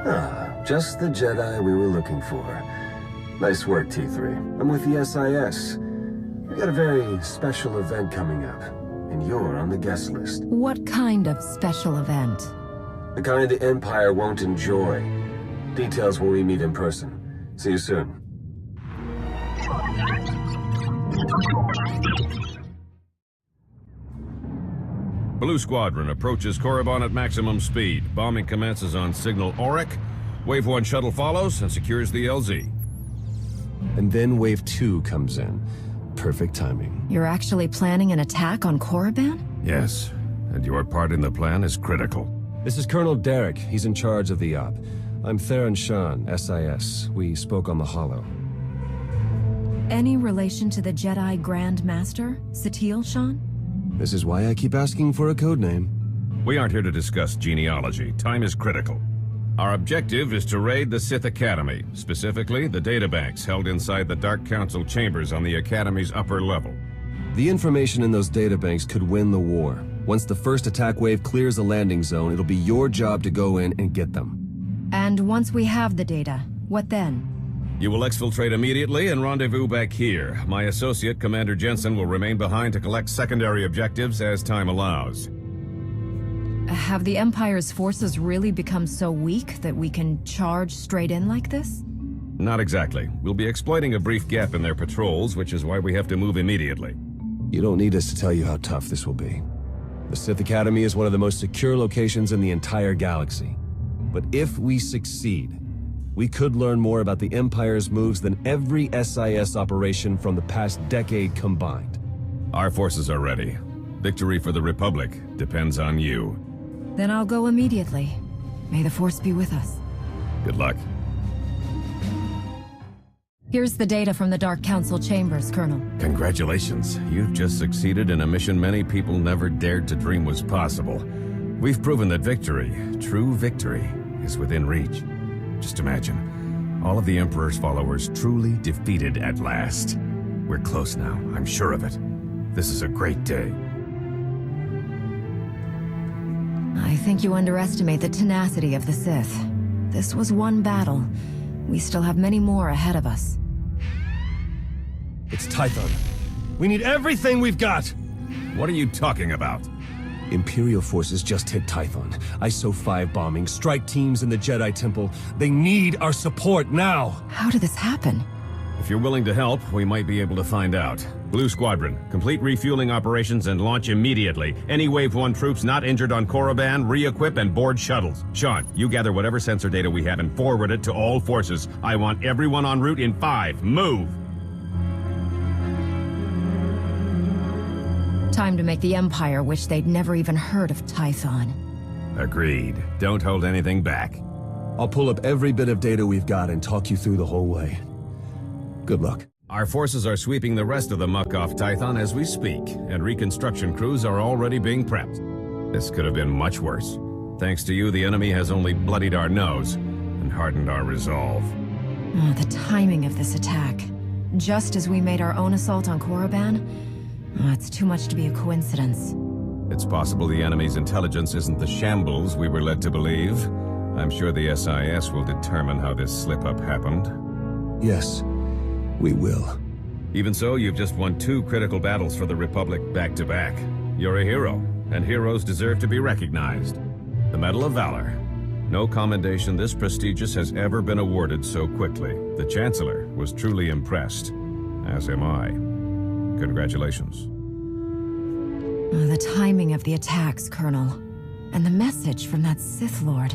Ah, just the Jedi we were looking for. Nice work, T3. I'm with the SIS. We've got a very special event coming up, and you're on the guest list. What kind of special event? The kind the Empire won't enjoy. Details when we meet in person. See you soon. Blue Squadron approaches Korriban at maximum speed. Bombing commences on signal Auric. Wave 1 shuttle follows and secures the LZ. And then Wave 2 comes in. Perfect timing. You're actually planning an attack on Korriban? Yes, and your part in the plan is critical. This is Colonel Derek. He's in charge of the op. I'm Theron Shan, SIS. We spoke on the holo. Any relation to the Jedi Grand Master, Satele Shan? This is why I keep asking for a codename. We aren't here to discuss genealogy. Time is critical. Our objective is to raid the Sith Academy, specifically the databanks held inside the Dark Council chambers on the Academy's upper level. The information in those databanks could win the war. Once the first attack wave clears the landing zone, it'll be your job to go in and get them. And once we have the data, what then? You will exfiltrate immediately and rendezvous back here. My associate, Commander Jensen, will remain behind to collect secondary objectives as time allows. Have the Empire's forces really become so weak that we can charge straight in like this? Not exactly. We'll be exploiting a brief gap in their patrols, which is why we have to move immediately. You don't need us to tell you how tough this will be. The Sith Academy is one of the most secure locations in the entire galaxy. But if we succeed, we could learn more about the Empire's moves than every SIS operation from the past decade combined. Our forces are ready. Victory for the Republic depends on you. Then I'll go immediately. May the Force be with us. Good luck. Here's the data from the Dark Council chambers, Colonel. Congratulations. You've just succeeded in a mission many people never dared to dream was possible. We've proven that victory, true victory, is within reach. Just imagine, all of the Emperor's followers truly defeated at last. We're close now, I'm sure of it. This is a great day. I think you underestimate the tenacity of the Sith. This was one battle. We still have many more ahead of us. It's Tython. We need everything we've got! What are you talking about? Imperial forces just hit Tython. ISO 5 bombing, strike teams in the Jedi Temple. They need our support now! How did this happen? If you're willing to help, we might be able to find out. Blue Squadron, complete refueling operations and launch immediately. Any Wave 1 troops not injured on Korriban, re-equip and board shuttles. Sean, you gather whatever sensor data we have and forward it to all forces. I want everyone en route in 5. Move! Time to make the Empire wish they'd never even heard of Tython. Agreed. Don't hold anything back. I'll pull up every bit of data we've got and talk you through the whole way. Good luck. Our forces are sweeping the rest of the muck off Tython as we speak, and reconstruction crews are already being prepped. This could have been much worse. Thanks to you, the enemy has only bloodied our nose and hardened our resolve. Oh, the timing of this attack. Just as we made our own assault on Korriban? Oh, it's too much to be a coincidence. It's possible the enemy's intelligence isn't the shambles we were led to believe. I'm sure the SIS will determine how this slip-up happened. Yes, we will. Even so, you've just won 2 critical battles for the Republic back-to-back. You're a hero, and heroes deserve to be recognized. The Medal of Valor. No commendation this prestigious has ever been awarded so quickly. The Chancellor was truly impressed, as am I. Congratulations. Oh, the timing of the attacks, Colonel. And the message from that Sith Lord.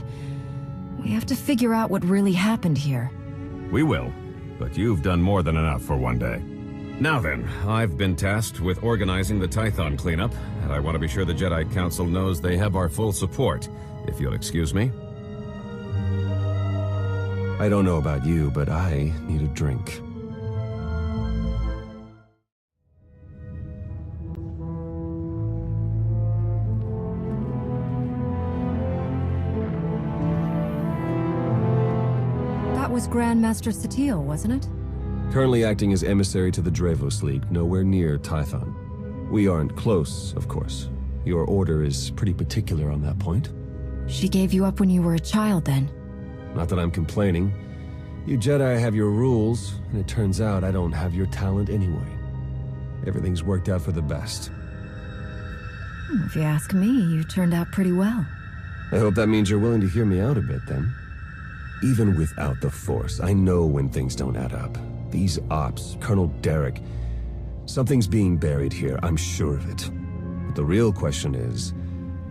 We have to figure out what really happened here. We will, but you've done more than enough for one day. Now then, I've been tasked with organizing the Tython cleanup, and I want to be sure the Jedi Council knows they have our full support, if you'll excuse me. I don't know about you, but I need a drink. That was Grandmaster Satele, wasn't it? Currently acting as emissary to the Dravos League, nowhere near Tython. We aren't close, of course. Your order is pretty particular on that point. She gave you up when you were a child, then? Not that I'm complaining. You Jedi have your rules, and it turns out I don't have your talent anyway. Everything's worked out for the best. If you ask me, you turned out pretty well. I hope that means you're willing to hear me out a bit, then. Even without the Force, I know when things don't add up. These ops, Colonel Derek... Something's being buried here, I'm sure of it. But the real question is,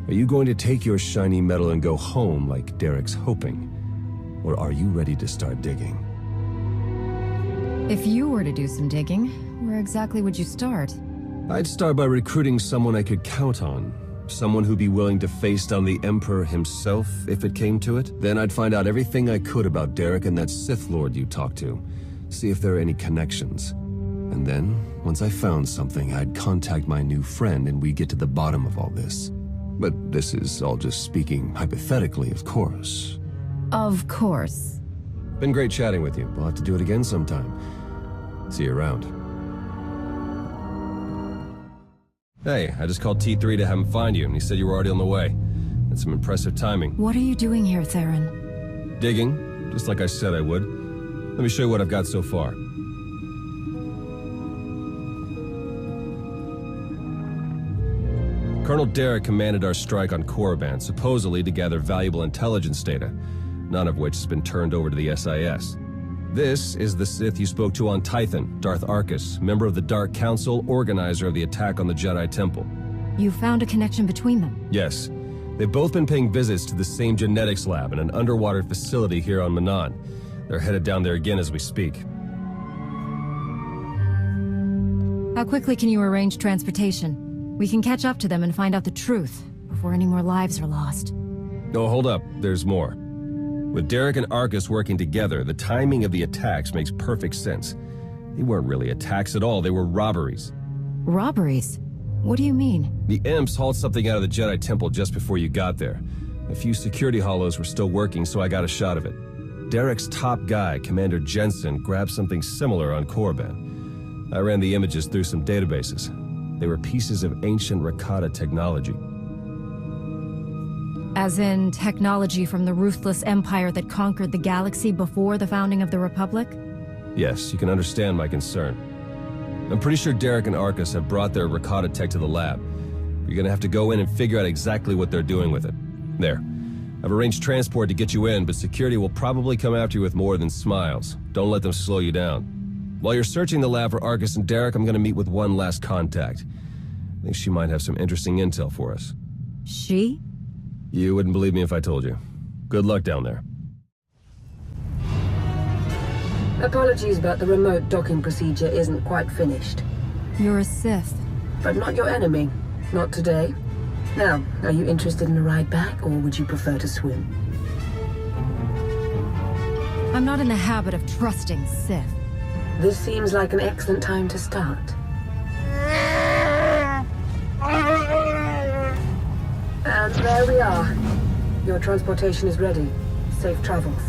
are you going to take your shiny medal and go home like Derek's hoping? Or are you ready to start digging? If you were to do some digging, where exactly would you start? I'd start by recruiting someone I could count on. Someone who'd be willing to face down the Emperor himself if it came to it. Then I'd find out everything I could about Derek and that Sith Lord you talked to. See if there are any connections. And then, once I found something, I'd contact my new friend and we'd get to the bottom of all this. But this is all just speaking hypothetically, of course. Of course. Been great chatting with you. We'll have to do it again sometime. See you around. Hey, I just called T3 to have him find you, and he said you were already on the way. That's some impressive timing. What are you doing here, Theron? Digging, just like I said I would. Let me show you what I've got so far. Colonel Derek commanded our strike on Korriban, supposedly to gather valuable intelligence data, none of which has been turned over to the SIS. This is the Sith you spoke to on Tython, Darth Arkus, member of the Dark Council, organizer of the attack on the Jedi Temple. You found a connection between them? Yes. They've both been paying visits to the same genetics lab in an underwater facility here on Manan. They're headed down there again as we speak. How quickly can you arrange transportation? We can catch up to them and find out the truth before any more lives are lost. Oh, hold up. There's more. With Derek and Arkus working together, the timing of the attacks makes perfect sense. They weren't really attacks at all. They were robberies. Robberies? What do you mean? The Imps hauled something out of the Jedi Temple just before you got there. A few security hollows were still working, so I got a shot of it. Derek's top guy, Commander Jensen, grabbed something similar on Korriban. I ran the images through some databases. They were pieces of ancient Rakata technology. As in technology from the ruthless empire that conquered the galaxy before the founding of the Republic? Yes, you can understand my concern. I'm pretty sure Derek and Arkus have brought their Rakata tech to the lab. You're gonna have to go in and figure out exactly what they're doing with it. There. I've arranged transport to get you in, but security will probably come after you with more than smiles. Don't let them slow you down. While you're searching the lab for Arkus and Derek, I'm gonna meet with one last contact. I think she might have some interesting intel for us. She? You wouldn't believe me if I told you. Good luck down there. Apologies, but the remote docking procedure isn't quite finished. You're a Sith. But not your enemy. Not today. Now, are you interested in a ride back, or would you prefer to swim? I'm not in the habit of trusting Sith. This seems like an excellent time to start. And there we are. Your transportation is ready. Safe travels.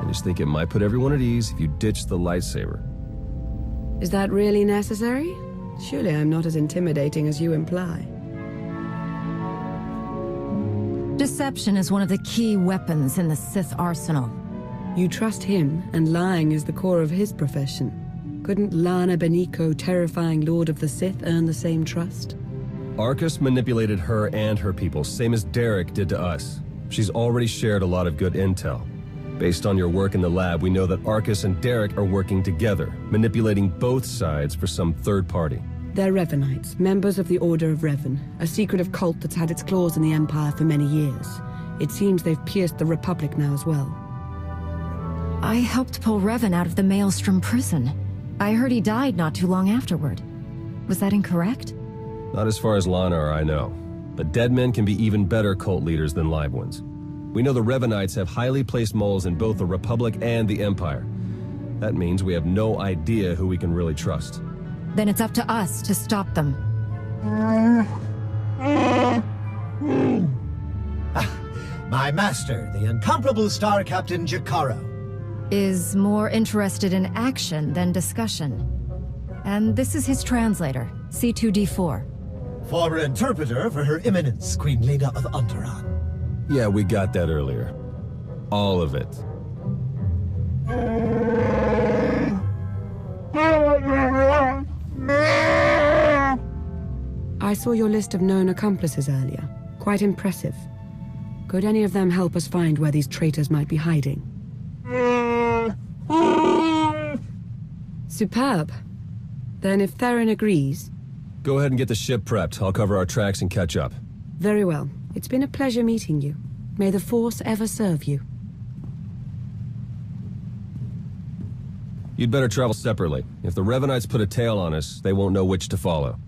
I just think it might put everyone at ease if you ditch the lightsaber. Is that really necessary? Surely I'm not as intimidating as you imply. Deception is one of the key weapons in the Sith arsenal. You trust him, and lying is the core of his profession. Couldn't Lana Beniko, terrifying Lord of the Sith, earn the same trust? Arkus manipulated her and her people, same as Derek did to us. She's already shared a lot of good intel. Based on your work in the lab, we know that Arkus and Derek are working together, manipulating both sides for some third party. They're Revenites, members of the Order of Revan, a secretive cult that's had its claws in the Empire for many years. It seems they've pierced the Republic now as well. I helped pull Revan out of the Maelstrom prison. I heard he died not too long afterward. Was that incorrect? Not as far as Lana or I know, but dead men can be even better cult leaders than live ones. We know the Revenites have highly placed moles in both the Republic and the Empire. That means we have no idea who we can really trust. Then it's up to us to stop them. My master, the incomparable Star Captain Jakaro. Is more interested in action than discussion. And this is his translator, C2D4. Former interpreter for Her Eminence, Queen Lena of Unteron. Yeah, we got that earlier. All of it. I saw your list of known accomplices earlier. Quite impressive. Could any of them help us find where these traitors might be hiding? Superb. Then if Theron agrees... Go ahead and get the ship prepped. I'll cover our tracks and catch up. Very well. It's been a pleasure meeting you. May the Force ever serve you. You'd better travel separately. If the Revenites put a tail on us, they won't know which to follow.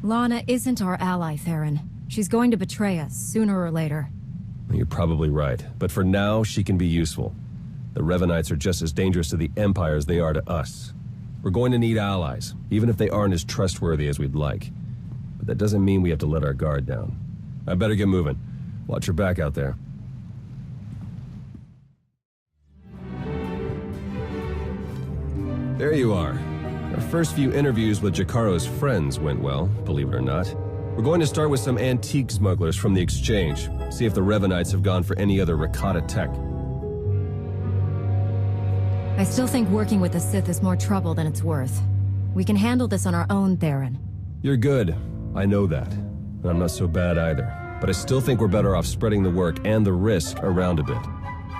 Lana isn't our ally, Theron. She's going to betray us, sooner or later. You're probably right, but for now, she can be useful. The Revenites are just as dangerous to the Empire as they are to us. We're going to need allies, even if they aren't as trustworthy as we'd like. But that doesn't mean we have to let our guard down. I better get moving. Watch your back out there. There you are. Our first few interviews with Jakaro's friends went well, believe it or not. We're going to start with some antique smugglers from the exchange, see if the Revenites have gone for any other Rakata tech. I still think working with the Sith is more trouble than it's worth. We can handle this on our own, Theron. You're good. I know that. And I'm not so bad either. But I still think we're better off spreading the work and the risk around a bit.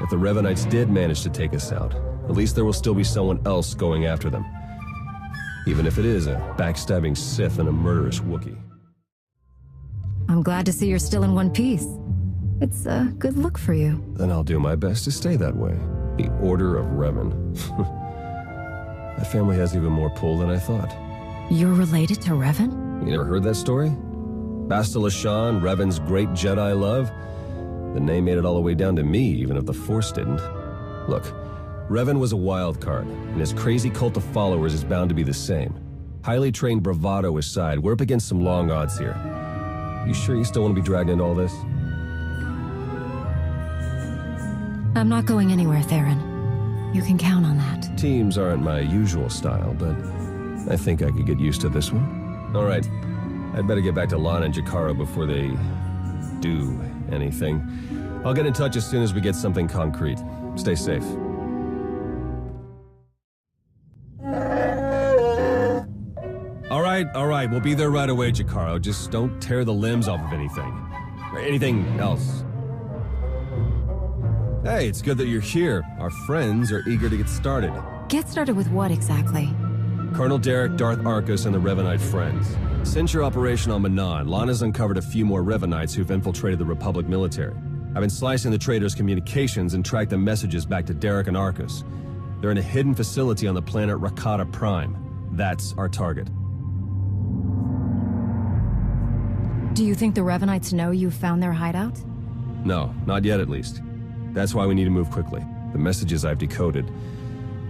If the Revenites did manage to take us out, at least there will still be someone else going after them. Even if it is a backstabbing Sith and a murderous Wookiee. I'm glad to see you're still in one piece. It's a good look for you. Then I'll do my best to stay that way. The Order of Revan. My family has even more pull than I thought. You're related to Revan? You never heard that story? Bastila Shan, Revan's great Jedi love? The name made it all the way down to me, even if the Force didn't. Look, Revan was a wild card, and his crazy cult of followers is bound to be the same. Highly trained bravado aside, we're up against some long odds here. You sure you still want to be dragged into all this? I'm not going anywhere, Theron. You can count on that. Teams aren't my usual style, but I think I could get used to this one. All right, I'd better get back to Lana and Jakaro before they do anything. I'll get in touch as soon as we get something concrete. Stay safe. All right, we'll be there right away, Jakaro. Just don't tear the limbs off of anything. Or anything else. Hey, it's good that you're here. Our friends are eager to get started. Get started with what exactly? Colonel Derek, Darth Arcus, and the Revanite friends. Since your operation on Manan, Lana's uncovered a few more Revanites who've infiltrated the Republic military. I've been slicing the traitors' communications and tracked the messages back to Derek and Arcus. They're in a hidden facility on the planet Rakata Prime. That's our target. Do you think the Revanites know you've found their hideout? No, not yet at least. That's why we need to move quickly. The messages I've decoded.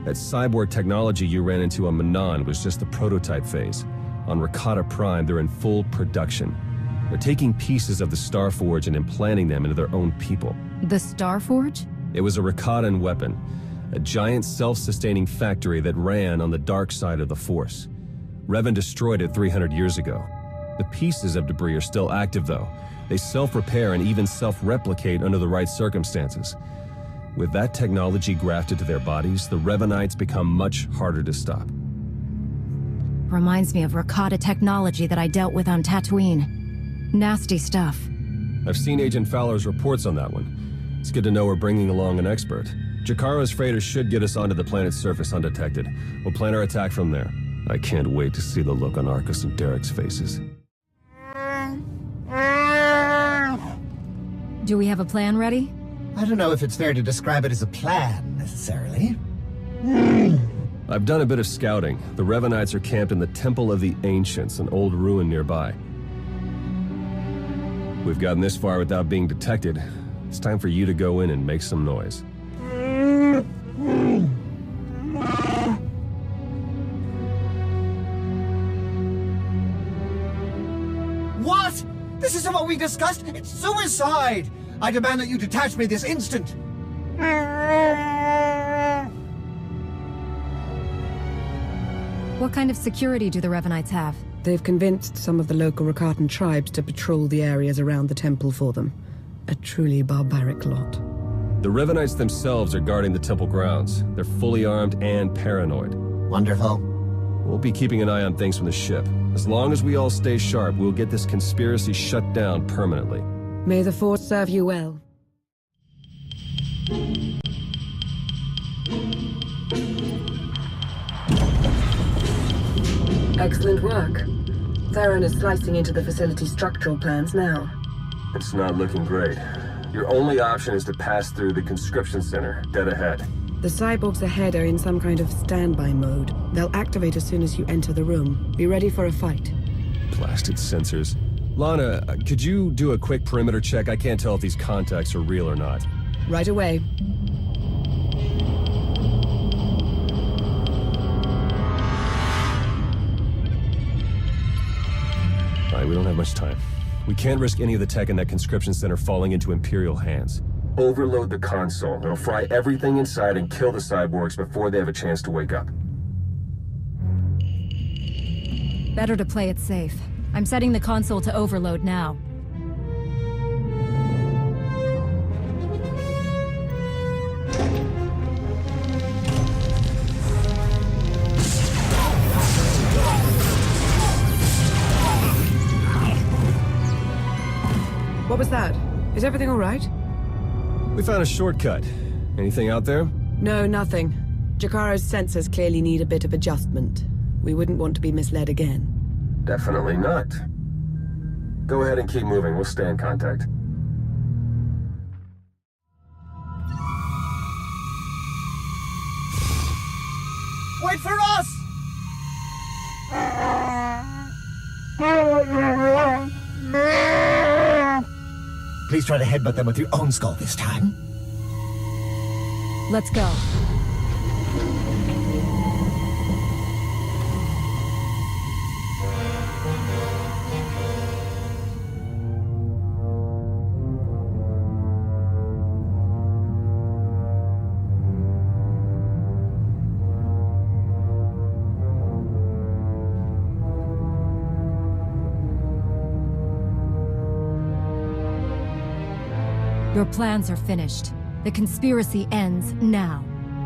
That cyborg technology you ran into on Manan was just the prototype phase. On Rakata Prime, they're in full production. They're taking pieces of the Starforge and implanting them into their own people. The Starforge? It was a Rakatan weapon. A giant self-sustaining factory that ran on the dark side of the Force. Revan destroyed it 300 years ago. The pieces of debris are still active, though. They self-repair and even self-replicate under the right circumstances. With that technology grafted to their bodies, the Revanites become much harder to stop. Reminds me of Rakata technology that I dealt with on Tatooine. Nasty stuff. I've seen Agent Fowler's reports on that one. It's good to know we're bringing along an expert. Jakaro's freighters should get us onto the planet's surface undetected. We'll plan our attack from there. I can't wait to see the look on Arcus and Derek's faces. Do we have a plan ready? I don't know if it's fair to describe it as a plan, necessarily. I've done a bit of scouting. The Revanites are camped in the Temple of the Ancients, an old ruin nearby. We've gotten this far without being detected. It's time for you to go in and make some noise. What? This isn't what we discussed! It's suicide! I demand that you detach me this instant! What kind of security do the Revenites have? They've convinced some of the local Rakatan tribes to patrol the areas around the temple for them. A truly barbaric lot. The Revenites themselves are guarding the temple grounds. They're fully armed and paranoid. Wonderful. We'll be keeping an eye on things from the ship. As long as we all stay sharp, we'll get this conspiracy shut down permanently. May the Force serve you well. Excellent work. Theron is slicing into the facility's structural plans now. It's not looking great. Your only option is to pass through the conscription center, dead ahead. The cyborgs ahead are in some kind of standby mode. They'll activate as soon as you enter the room. Be ready for a fight. Blasted sensors. Lana, could you do a quick perimeter check? I can't tell if these contacts are real or not. Right away. Alright, we don't have much time. We can't risk any of the tech in that conscription center falling into Imperial hands. Overload the console. It'll fry everything inside and kill the cyborgs before they have a chance to wake up. Better to play it safe. I'm setting the console to overload now. What was that? Is everything all right? We found a shortcut. Anything out there? No, nothing. Jakara's sensors clearly need a bit of adjustment. We wouldn't want to be misled again. Definitely not. Go ahead and keep moving. We'll stay in contact. Wait for us! Please try to headbutt them with your own skull this time. Let's go. Your plans are finished. The conspiracy ends now.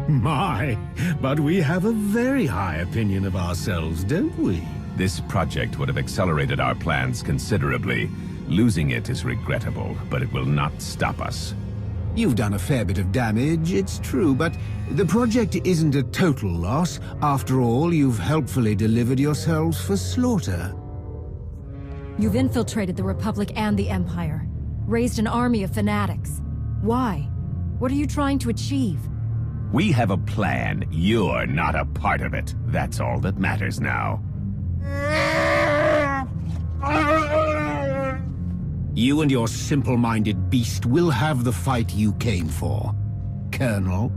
My, but we have a very high opinion of ourselves, don't we? This project would have accelerated our plans considerably. Losing it is regrettable, but it will not stop us. You've done a fair bit of damage, it's true, but the project isn't a total loss. After all, you've helpfully delivered yourselves for slaughter. You've infiltrated the Republic and the Empire. Raised an army of fanatics. Why? What are you trying to achieve? We have a plan. You're not a part of it. That's all that matters now. You and your simple-minded beast will have the fight you came for, Colonel.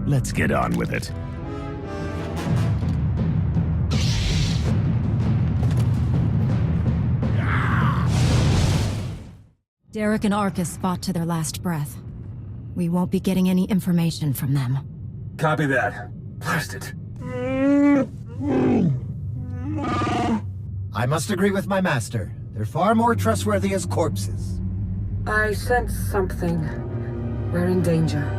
Let's get on with it. Derek and Arcus fought to their last breath. We won't be getting any information from them. Copy that. Blast it. I must agree with my master. They're far more trustworthy as corpses. I sense something. We're in danger.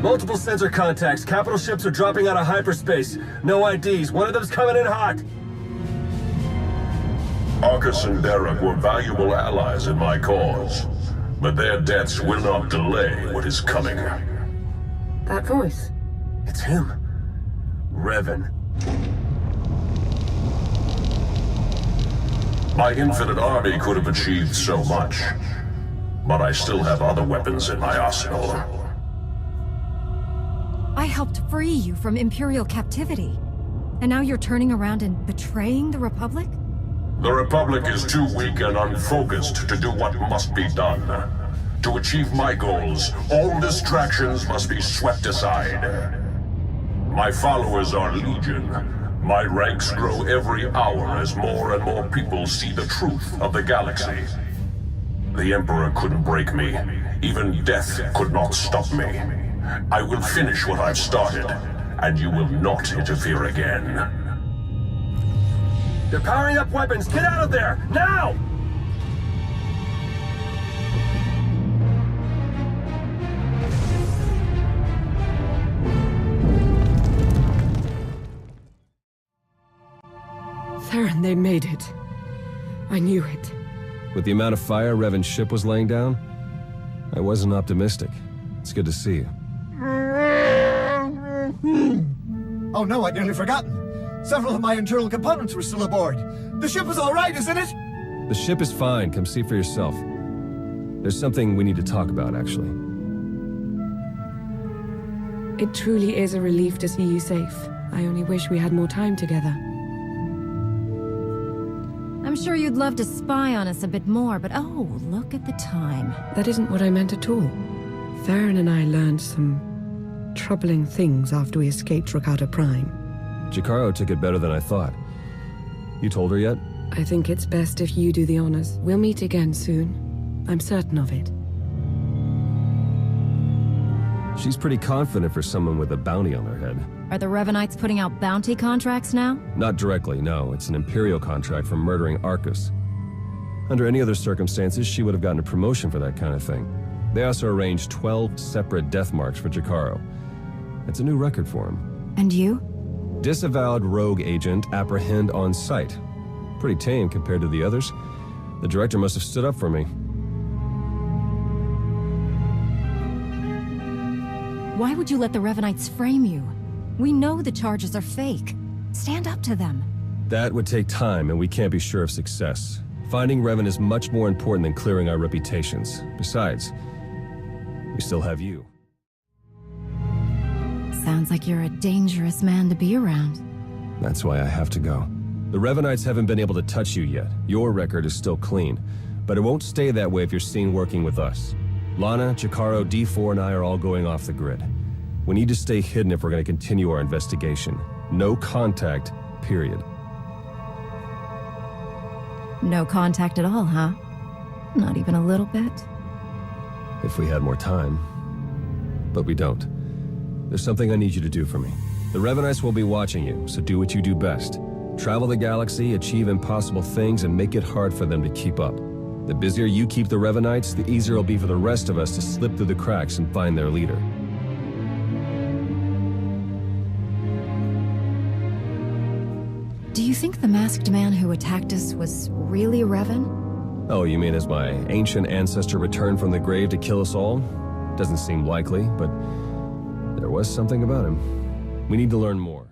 Multiple sensor contacts. Capital ships are dropping out of hyperspace. No IDs. One of them's coming in hot. Arcus and Derek were valuable allies in my cause, but their deaths will not delay what is coming. That voice. It's him. Revan. My infinite army could have achieved so much, But I still have other weapons in my arsenal. I helped free you from Imperial captivity. And now you're turning around and betraying the Republic? The Republic is too weak and unfocused to do what must be done. To achieve my goals, all distractions must be swept aside. My followers are legion. My ranks grow every hour as more and more people see the truth of the galaxy. The Emperor couldn't break me. Even death could not stop me. I will finish what I've started, and you will not interfere again. They're powering up weapons! Get out of there! Now! Theron, they made it. I knew it. With the amount of fire Revan's ship was laying down, I wasn't optimistic. It's good to see you. Oh no, I'd nearly forgotten. Several of my internal components were still aboard. The ship is all right, isn't it? The ship is fine. Come see for yourself. There's something we need to talk about, actually. It truly is a relief to see you safe. I only wish we had more time together. I'm sure you'd love to spy on us a bit more, but oh, look at the time. That isn't what I meant at all. Theron and I learned some troubling things after we escaped Rakata Prime. Jakaro took it better than I thought. You told her yet? I think it's best if you do the honors. We'll meet again soon. I'm certain of it. She's pretty confident for someone with a bounty on their head. Are the Revanites putting out bounty contracts now? Not directly, no. It's an Imperial contract for murdering Arcus. Under any other circumstances, she would have gotten a promotion for that kind of thing. They also arranged 12 separate death marks for Jakaro. It's a new record for him. And you? Disavowed rogue agent, apprehend on sight. Pretty tame compared to the others. The director must have stood up for me. Why would you let the Revanites frame you? We know the charges are fake. Stand up to them. That would take time, and we can't be sure of success. Finding Revan is much more important than clearing our reputations. Besides, we still have you. Sounds like you're a dangerous man to be around. That's why I have to go. The Revanites haven't been able to touch you yet. Your record is still clean. But it won't stay that way if you're seen working with us. Lana, Jakaro, D4, and I are all going off the grid. We need to stay hidden if we're going to continue our investigation. No contact, period. No contact at all, huh? Not even a little bit? If we had more time. But we don't. There's something I need you to do for me. The Revanites will be watching you, so do what you do best. Travel the galaxy, achieve impossible things, and make it hard for them to keep up. The busier you keep the Revanites, the easier it'll be for the rest of us to slip through the cracks and find their leader. Do you think the masked man who attacked us was really Revan? Oh, you mean as my ancient ancestor returned from the grave to kill us all? Doesn't seem likely, but there was something about him. We need to learn more.